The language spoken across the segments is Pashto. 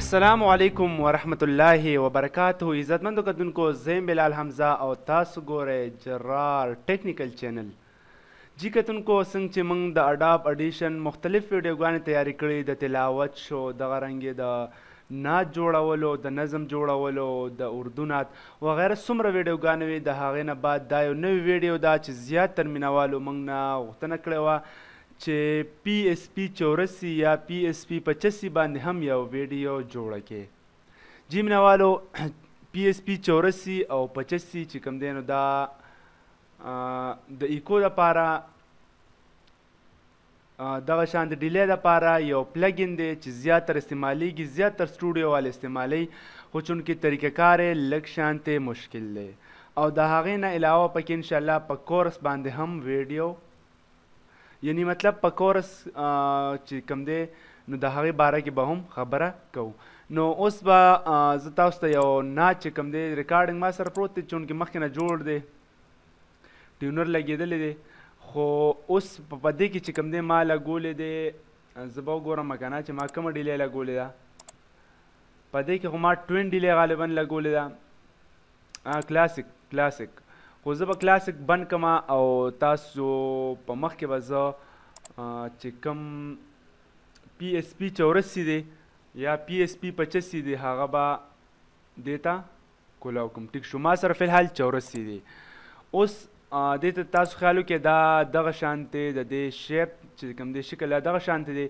السلام علیکم ورحمت الله وبرکاتہ. عزتمندو کتونکو زیم بلال حمزه او تاسو ګورئ جرار ټیکنیکل چینل. جی کتونکو څنګه چې موږ د اډاب اډیشن مختلف ویډیوګانې تیاری کړي د تلاوت شو، دغه رنګې د نعت جوړولو، د نظم جوړولو، د اردو نعت وغیره څومره ویډیوګانې وي. د هغې نه بعد دا یو نوی ویډیو ده چې زیاتر مینوالو موږ نه غوښتنه کړې وه چې پی اس پی 84 یا پی اس پی 85 باندې هم یو ویډیو جوړه کړي. جی مینوالو پی اس پی 84 او 85 چې کوم دی نو دا د ایکو دپاره دغه شان د ډیلی دپاره یو پلګین دی چې زیاتر استعمالیږي، زیاتر سټوډیو والے استعمالی، خو چونکې طریقه کار یې لږ شانتې مشکل دی. او د هغې نه علاوه پکې انشاءالله په کورس باندې هم ویډیو، یعنی مطلب په کورس چې کوم دی نو د هغې باره کې به هم خبره کوو. نو اوس به زه تاسو ته یو نعت چې کوم دی ریکارډنګ ما سره پروت دی، چونکې مخکې نه جوړ دی، ټیونر لګېدلی دی، خو اوس په دې کې چې کوم دی ما لګولی دی، زه به وګورم که نه چې ما کومه ډیلی لګولی ده. په دې کې خو ما ټوین ډیلی غالبا لګولی ده، کلاسیک، خو زه به کلاسیک بند کړم او تاسو په مخ کې به زه چې کوم پی اس پی 84 دی یا پی اس پی 85 دی هغه به دې ته کولاو کوم. ټیک شو، ما سره فی الحال 84 دی. اوس دې ته تاسو خیال وکړئ دا دغه شانتې د دې شیپ چې کوم دی شکل دغه شانتې دی.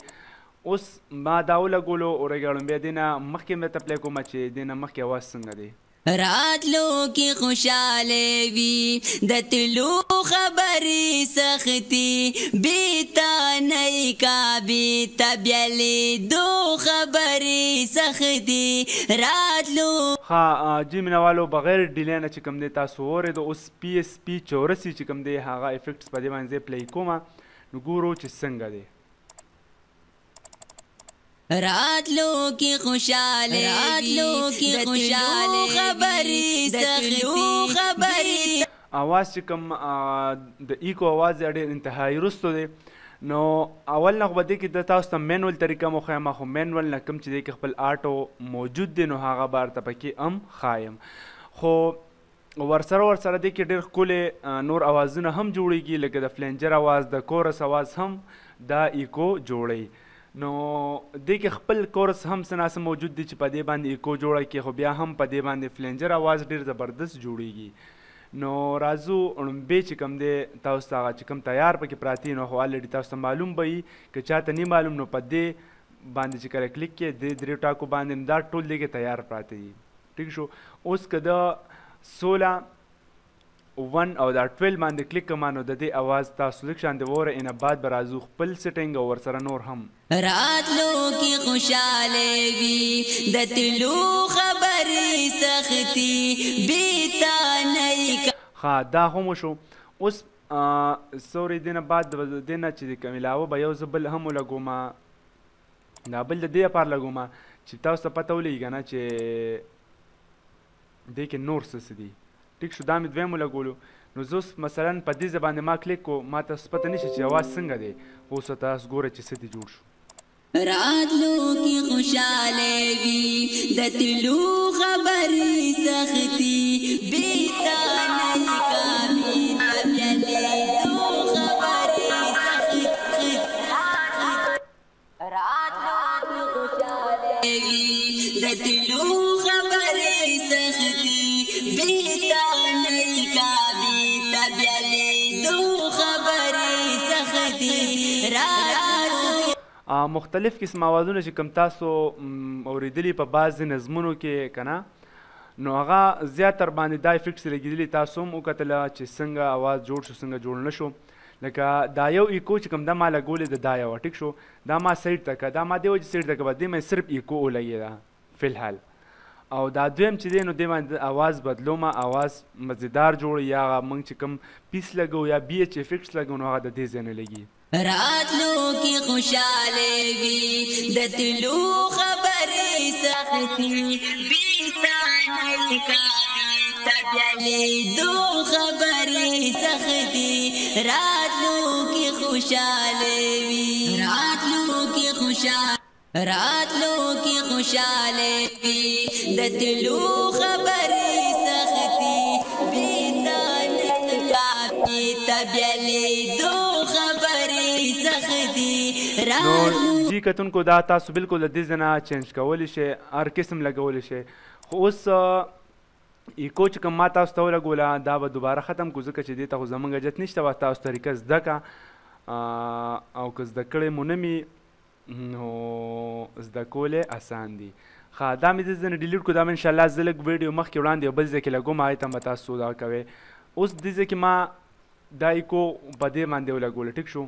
اوس ما دا ولګولو اورېږم، بیا دې نه مخکې مې ته پلی کومه چې دې نه مخکې اواز څنګه دی. راتلو کی خوشاله وی د تلو خبرې سختي بیتا نه کا بیتا بیلې دو خبرې سختي راتلو. ها جی مینوالو بغیر ډیلی نه چې کوم دی تاسو اورېدو. اوس پی اس پی 84 چې کوم دی هغه افیکټس په دې باندې زه پلی کومه، نو ګورو چې څنګه دی. راتلو کی خوشاله خبرې سختي اواز چې کوم د ایکو اواز ډېر انتهایی رستو دی. نو اول نه خو به دې کې د تاسو ته مینول طریقه مو ښیم، خو مینول نه کوم چې دی کې خپل آټو موجود دی نو هغه به ورته پکې هم ښایم. خو ورسره دې کې ډېر ښکلې نور اوازونه هم جوړیږي، لکه د فلینجر اواز، د کورس اواز هم دا ایکو جوړوي. نو دې کې خپل کورس هم څه ناڅه موجود دی چې په دې باندې ایکو جوړه کړي، خو بیا هم په دې باندې فلینجر اواز ډېر زبردست جوړیږي. نو راځو ړومبې چې کوم دی تاسو ته هغه چې کوم تیار پکې پراته نو خو الریډي تاسو ته معلوم به وي، که چاته نه معلوم نو په دې باندې چې کله کلیک کړې دې درې ټاکو باندې دا ټول دې کې تیار پراته دي. ټیک شو. اوس که د 16 1 او دا 12 باندې کلیک کوم نو د دې اواز تاسو لږ شان دی وره ان بعد به راځو خپل سیټینګ او ورسره نور هم. راتلو کی خوشاله وی د تلو خبرې سختي بیتا نه. ها دا هم شو. اوس سوري دینه بعد دینه چې کوم علاوه به یو زبل هم لګوم، دا بل د دې لپاره لګوم چې تاسو ته پته ولګي که نه چې دې کې نور څه دي. ټیک شو، دا مې دویم ولګولو. نو زه اوس مثلا په دې ځای باندې ما کلیک کو، ما تاسو پته نشي چې اواز څنګه دی. اوس تاسو ګورئ چې څه دې جوړ شو. راتلو کی خوشاله وی د تلو خبرې سختي بیتا نه کا بیتا بیلې دو خبرې سختي راتلو کی خوشاله وی د تلو خبرې سختي بیتا نه کا بیتا بیلې دو خبرې سختي راتلو. مختلف قسم اوازونه چې کوم تاسو اوریدلی په بعضې نظمونو کې که نه، نو هغه زیاتر باندې دا افیکټس لګېدلي، تاسو هم وکتله چې څنګه اواز جوړ شو څنګه جوړ نه شو. لکه دا یو ایکو چې کوم دا ما لګولې ده دا یوه. ټیک شو، دا ما سایډ ته که، دا ما دې وجې سایډ ته که به دې مې صرف ایکو ولګېده فی الحال. او دا دویم چې دی نو دې باندې اواز بدلومه، اواز مزیدار جوړ، یا موږ چې کوم پیس لګو یا بی ایچ افیکټس لګو نو هغه د دې ځای نه لګي. راتلو کی خوشاله وی د تلو خبرې سختي بیتا نه کا بیتا بیلې دو خبرې سختي راتلو کی خوشاله وی راتلو کی خوشاله راتلو کی خوشحالی وی د تلو خبری سختی بیتا نکافی تبیلی دو خبری سختی نو جی کتونکو دا تاسو بالکل د دې ځای نه چینج کولی شئ هر قسم لګولی شئ خو اوس ایکو چې کوم ما تاسو ته ولګوله دا به دوباره ختم کړو ځکه چې دې ته خو زموږ اجت نشته به تاسو طریقه زده کړه او که زده کړی مو نه مي نو زده کولی اسان دي ښه دا مې دې ځای نه ډیلیټ کړو دا مې انشاءالله زه لږ ویډیو مخکې وړاندې یو بل ځای کې لګوم هغې ته به تاسو دا کوئ اوس دې ځای کې ما دا ایکو په دې باندې ولګوله ټیک شو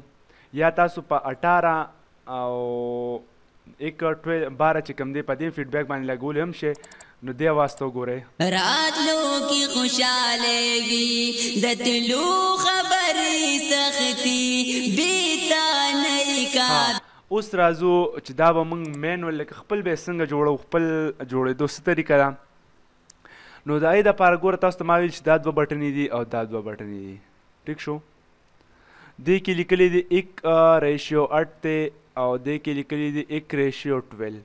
یا تاسو په 18 او 12 چې کوم دی په دې فیډبیک باندې لګولی هم شئ نو دې اواز ته وګورئ راتلو کی خوشحالی وی د تلو خبرې سختي بیتا نه کا اوس راځو چې دا به موږ مینول لکه خپل به یې څنګه جوړو خپل جوړېدو څه طریقه ده نو د هغې دپاره ګوره تاسو ته ما ویل چې دا 2 بټنې دي او دا 2 بټنې دي ټیک شو دې کې لیکلی دی 1:8 دی او دې کې لیکلی دی 1:12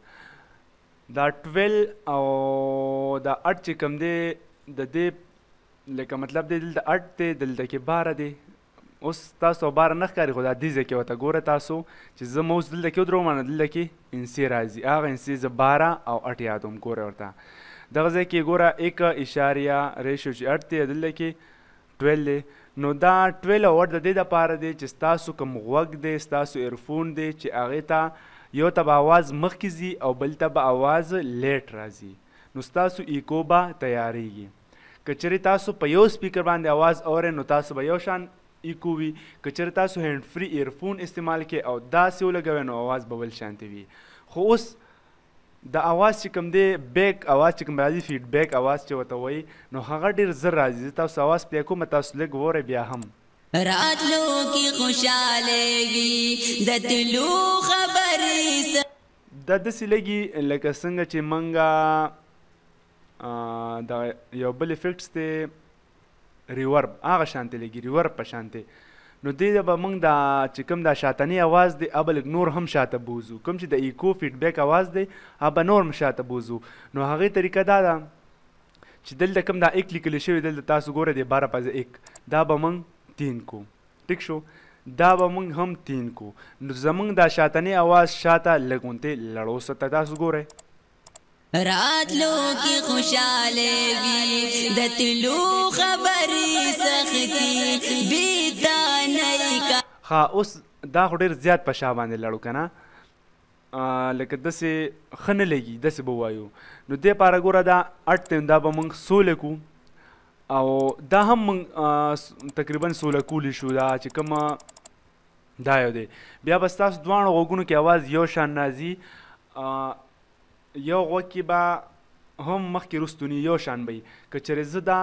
دا 12 او دا 8 چې کوم دی د دې لکه مطلب دی دلته 8 دی دلته کې 12 دی اوس تاسو 12 نه ښکاري خو دا دې ځای کې ورته ګوره تاسو چې زه مه اوس دلته کې ودروم نو دلته کې انسي راځي هغه انسي زه 12 او 8 یادوم ګوره ورته دغه ځای کې ګوره 1:8 چې 8 دی دلته کې 12 دی نو دا 12 او 8 د دې دپاره دی چې ستاسو کوم غوږ دی ستاسو ایرفون دی چې هغې ته یو ته به اواز مخکې ځي او بل ته به اواز لیټ راځي نو ستاسو ایکو به تیاریږي که چېرې تاسو په یو سپیکر باندې اواز اورئ نو تاسو به یو شان ایکو وي که چېرې تاسو هینډ فری ایرفون استعمال کړئ او داسې ولګوئ نو اواز به بل شانتې وي خو اوس د اواز چې کوم دی بیک اواز چې کوم راځي فیډبیک اواز چې ورته وایي نو هغه ډېر زر راځي زه تاسو اواز پلی کوم تاسو لږ وورئ بیا هم راتلو کی خوشحالی وی د تلو خبرې دا داسې لګي لکه څنګه چې موږ دا یو بل افیکټس دی ریورب هغه شانتې لګي ریورب په شانتې نو دې به موږ دا چې کوم دا شاتنی اواز دی هغه لږ نور هم شاته بوځو کوم چې د ایکو فیډبیک اواز دی هغه به نور هم شاته بوځو نو هغې طریقه دا ده چې دلته کوم دا 1 لیکلی شوی دلته تاسو ګورئ دی 12:1 دا به موږ 3 کو ټیک شو دا به موږ هم 3 کو نو زموږ دا شاتنی اواز شاته لږ غونتې لړو سته تاسو ګورئ راتلو کی خوشحالی وی د تلو خبرې سختي بیتا نه کا ښه اوس دا خو ډېر زیات په شا باندې لړو که نه لکه داسې ښه نه لګي داسې به ووایو نو دې پاره ګوره دا 8 دی دا به موږ 16 کو او دا هم موږ تقریبا 16 کولی شو دا چې کومه دا یو دی بیا به ستاسو دواړو غوږونو کې اواز یو شان راځي یو غوږ کې به هم مخکې رستونی یو شان به وي که چېرې زه دا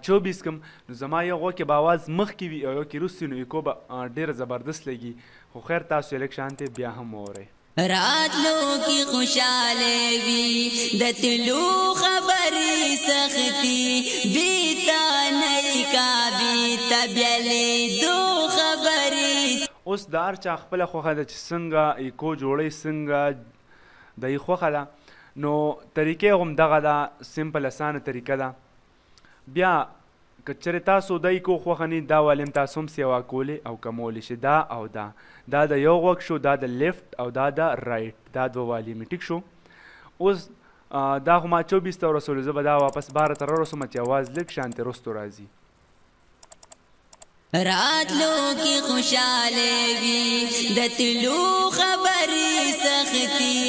24 کم نو زما یو غوږ کې به اواز مخکې وي او یو کې رستي نو ایکو به ډېره زبردست لګي خو خیر تاسو یې لږ شانتې بیا هم واورئ راتلو کی خوشحالی وی د تلو خبرې سختي بیتا نه کا بیتا بیلې دو خبرې اوس د هر چا خپله خوښه ده چې څنګه ایکو جوړوي څنګه د یې خوښه ده نو طریقې هم دغه ده سمپل اسانه طریقه ده بیا که چېرې تاسو د ایکو خوښه نه دا والیم تاسو هم سیوا کولی او کمولی شي دا او دا د یو غوږ شو دا د لیفت او دا د رایټ دا 2 والیمې ټیک شو اوس دا خو ما 24 ته ورسولو زه به دا واپس 12 ته راورسوم چې اواز لږ شانتې رستو راځي راتلو کی خوشحالی وی د تلو خبرې سختي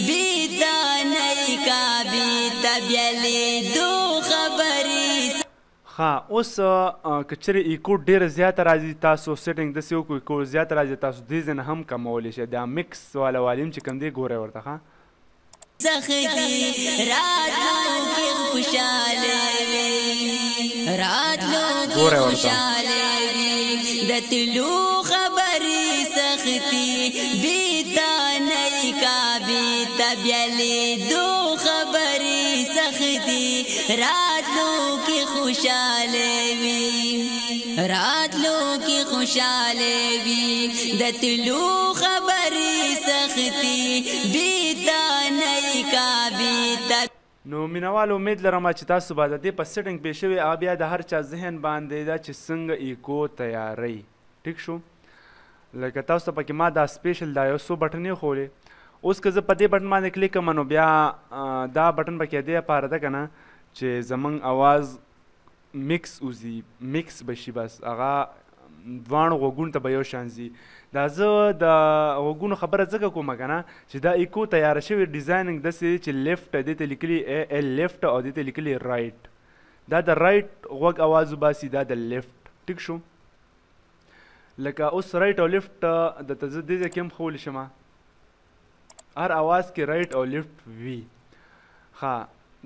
بیتا نه کا بیتا بیلې دو خبرې ښه اوس که چېرې ایکو ډېره زیاته راځي تاسو سیټینګ داسې وکړو ایکو زیاته راځي تاسو دې ځای نه هم کمولی شئ دا مکس والا والیم چې کوم دی ګورئ ورته ښه سختي راتلو کی خوشحالی وی راتلو کی خوشحالی وی د تلو خبرې سختي بیتا نه کا بیتا بیلې دو خبرې سختي راتلو کی خوشحالی وی راتلو کی خوشاله وی د تلو خبرې سختي بیتا نه کا بیتا. نو مینوال امید لرم چې تاسو به د دې په سیټنګ پې شوي هغه بیا د هر چا ذهن باندې ده چې څنګه ایکو تیاری. ټیک شو، لکه تاسو ته پکې ما دا سپیشل دا یو څو بټنې ښولې. اوس که زه په دې بټن باندې کلیک کوم نو بیا دا بټن پکې دې لپاره ده که نه چې زمونږ اواز میکس وځي، میکس به شي، بس هغه دواړو غوږونو ته به یو شان ځي. دا زه د غوږونو خبره ځکه کوم که نه چې دا ایکو تیاره شوې ډیزایننګ داسې چې لیفټ دې ته لیکلي لیفټ او دې ته لیکلي رایټ. دا د رایټ غوږ اواز وباسي، دا د لیفټ. ټیک شو، لکه اوس رایټ او لیفټ درته زه دې ځای کې هم ښولی شم، هر اواز کې رایټ او لیفټ وي. ښه،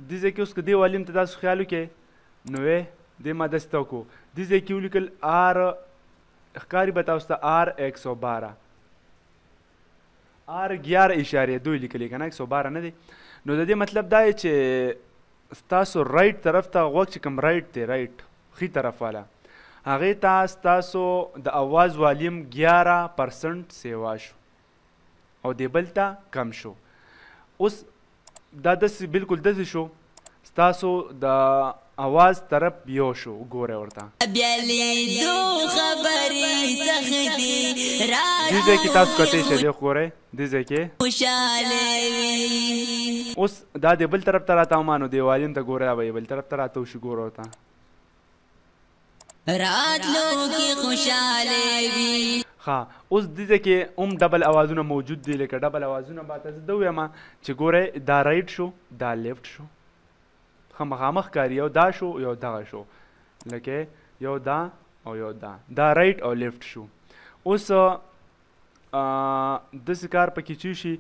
دې ځای کې اوس که دې والیم ته تاسو خیال وکړئ نو دې ما داسې ته وکړو، دې ځای کې ولیکل آر ښکاري به تاسو ته آر 112 آر 11.2 لیکلی که نه 112 نه دی. نو د دې مطلب دا دی چې ستاسو رایټ طرف ته غوږ چې کوم رایټ دی، رایټ ښي طرف والا، هغې ته ستاسو د اواز والیم 11% سیوا شو او دې بل ته کم شو. اوس دا داسې بالکل داسې شو، ستاسو د اواز طرف یو شو. ګوره ورته دې ځای کې تاسو کتی شئ، دی ګورئ دې ځای کې اوس دا دې بل طرف ته راته ومانو، دې والیم ته ګوره به یې بل طرف ته راته وشي. ګوره ورته ښه، اوس دې ځای کې هم ډبل اوازونه موجود دي، لکه ډبل اوازونه به ته زه ده ویم چې ګورئ دا رایټ شو، دا لیفټ شو، ښه مخامخ ښکاري، یو دا شو یو دغه شو، لکه یو دا او یو دا، دا رایټ او لیفټ شو. اوس داسې کار پکې چې شي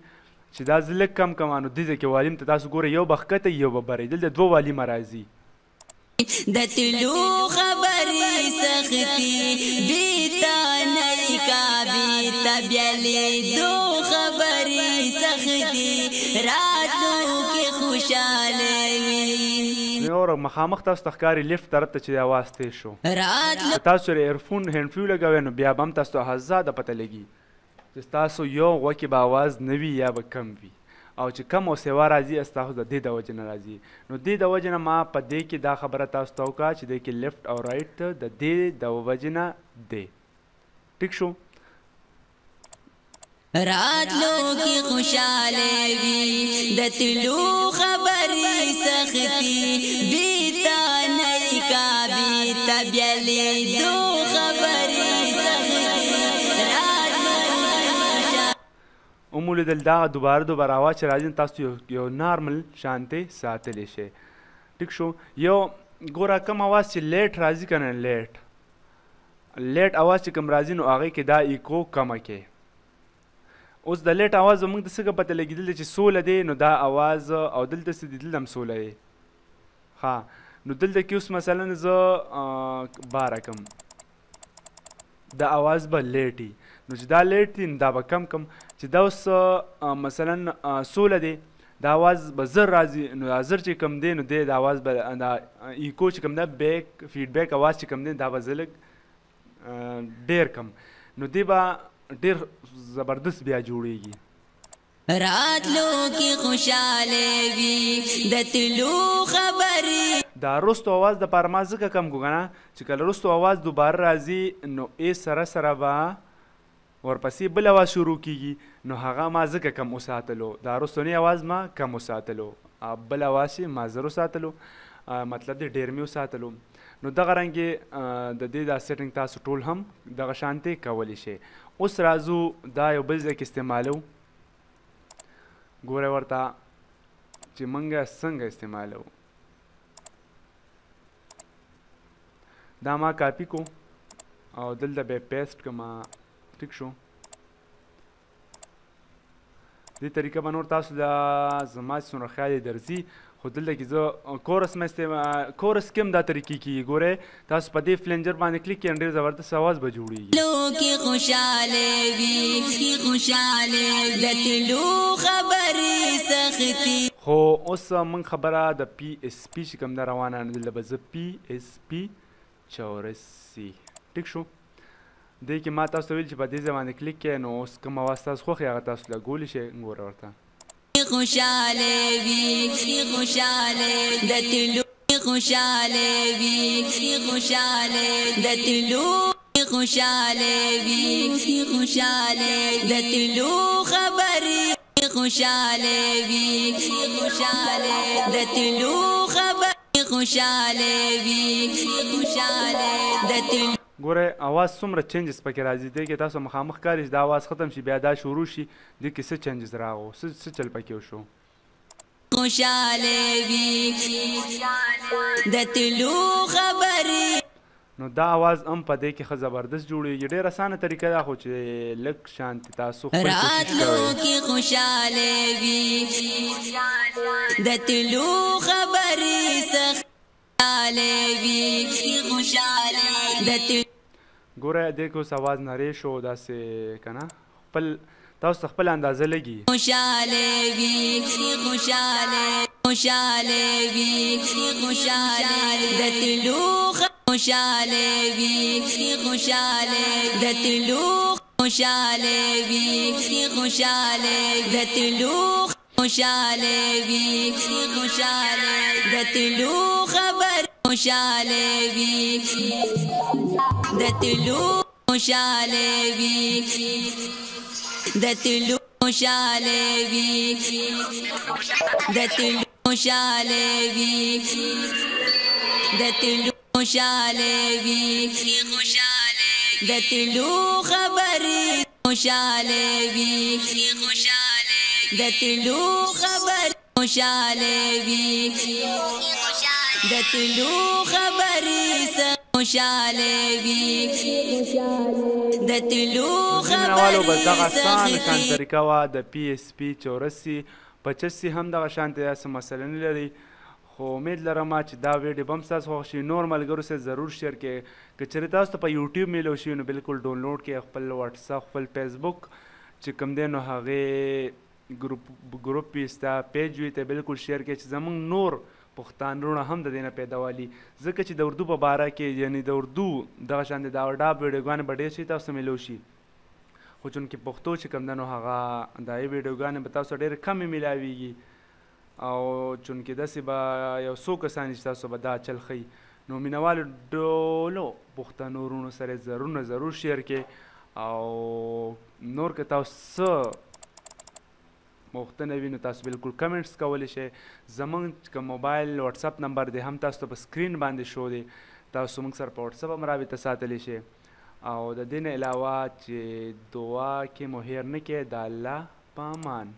چې دا زه لږ کم کم نو دې ځای کې والیم ته تاسو ګورئ یو به ښکته یو به بری، دلته دوه والیمه راځي. د تلو خبرې سختي بیتا نه کا بیتا، بیا لیدو خبرې سختي راتلو کې خوشاله وي. نور مخامخ تاسو ته ښکاري لیفټ طرف ته چې اواز تیز شو. تاسو چې ایرفون هینډ فري ولګوئ نو بیا به هم تاسو ته آزاده پته لګي چې ستاسو یو غوږ کې به اواز نه وي یا به کم وي، او چې کم او سیوا راځي ستاسو د دې د وجې نه راځي. نو دې د وجې نه ما په دې کې دا خبره تاسو ته وکړه چې دې کې لیفټ او رایټ د دې د وجې نه دی. ټیک شو، راتلو کی خوشاله وی د تلو خبرې سختي بیتا نه کا بیتا، بیا لیدو خبرې ومولیدل دا دوباره اواز چې راځي تاسو یو نارمل شانتې ساتلی شئ. ټیک شو، یو ګوره کم اواز چې لیټ راځي که نه، لیټ اواز چې کم راځي نو هغې کې دا ایکو کمه کې. اوس د لیټ اواز زموږ د څنګه پته لګېدل چې سوله دی نو دا اواز او دلته څه دی، دلته هم سوله دی. ښه، نو دلته کې اوس مثلا زه باره کم دا اواز به لیټ وي، نو چې دا لیټ دی نو دا به کم کم. چې دا اوس مثلا سوله دی، دا اواز به زر راځي، نو دا زر چې کم دی نو دی دا اواز به دا ایکو چې کم ده، بیک فیډبیک اواز چې کم دی دا به زه لږ ډېر کم، نو دی به ډېر زبردست بیا جوړیږي. راتلو کې خوشاله وي د تلو خبرې. دا رستو اواز د پاره ما ځکه کم کو که نه چې کله رستو اواز دوباره راځي نو سره سره به ورپسې بل اواز شروع کیږي، نو هغه ما ځکه کم وساتلو، دا رستونی اواز ما کم وساتلو، بل اواز چې ما زر وساتلو، مطلب دی ډېر مې وساتلو. نو دغه رنګې د دې دا سیټنګ تاسو ټول هم دغه شانتې کولی شئ. اوس راځو دا یو بل ځای کې استعمالو. ګوره ورته چې موږ څنګه استعمالو. دا ما کاپي کو او دلته به پیسټ کما. ټیک شو، دې طریقه به نور تاسو دا زما چې څومره خیال یې درځي، خو دلته کې زه کورس کورس کې هم دا طریقې کېږي. ګورئ تاسو په دې فلنجر باندې کلیک کړئ ډېر زبردست اواز به جوړېږي. خو اوس موږ خبره د پی اس پي چې کوم ده روانه نه دلته به زه پی اس پي 84 ټیک شو دې کې ما تاسو ته ویل چې په دې ځای باندې کلیک کړئ نو اوس کوم اواز تاسو خوښ هغه تاسو لګولی شئ ګوره ورته خوشاله وي خوشاله د تلو خوشاله وي خوشاله د تلو خوشاله وي خوشاله د تلو خبرې خوشاله وي خوشاله د تلو خبرې خوشاله وي خوشاله د تلو ګوره اواز څومره چینجز پکې راځي دې کې تاسو مخامخ کاري چې دا اواز ختم شي بیا دا شروع شي دې کې څه چینجز راغو څه چل پکې وشو خوشاله وي د تلو خبرې نو دا اواز هم په دې کې ښه زبردست جوړېږي ډېره اسانه طریقه ده خو چې لږ شانتي تاسو خپل کوشش راتلو کې خوشاله وي د تلو خبرې خوشاله وي خوشاله د تلو ګوره دې کې اوس اواز نری شو داسې که نه خپل تاسو خپل اندازه لګي خوشاله وي خوشاله خوشاله وي خوشاله د تلو خوشاله وي خوشاله د تلو خوشاله وي خوشاله د تلو خوشاله وي خوشاله د تلو خبر خوشاله وي د تلو خوشاله وي د تلو خوشاله وي د تلو خوشاله وي د تلو خوشاله وي خوشاله د تلو خبرې خوشاله وي خوشاله د تلو خبر خوشاله وي د تلو خبرې خوشاله وي د تلو مینوالو بس دغه خبرې اسانه شان طریقه وه د PSP 84 هم دغه شانته داسې مسله نه لري خو امید لرم چې دا ویډیو به هم ستاسو خوښ شي نور ملګرو سره ضرور شیر کړئ که چېرې تاسو ته په یوټیوب میلو شي نو بالکل ډاونلوډ کړئ خپل واتساپ خپل فیسبوک چې کوم دی نو هغې ګروپ وي ستا پیج وي ته بالکل شیر کړئ چې زموږ نور پښتانه وروڼه هم د دې نه پیدا والي ځکه چې د اردو په باره کې یعنې د اردو دغه شانې د اډاب ویډیوګانې به ډېر شي تاسو ته میلو شي خو چونکې پښتو چې کوم دی نو هغه د هغې ویډیوګانې به تاسو ډېرې کمې میلاویږي او چونکې داسې به یو څو کسان چې تاسو به دا چل ښیي نو مینهوالو ډولو پښتنو وروڼو سره ضرور شیر کړئ او نور که تاسو څه پوښتنه وي نو تاسو بالکل کمنټس کولی شئ زموږ که موبایل واتساپ نمبر دی هم تاسو ته په سکرین باندې شو دی تاسو موږ سره په واتساپ هم رابطه ساتلی شئ او د دې نه علاوه چې دعا کې مو هیر نه کړئ د الله په امان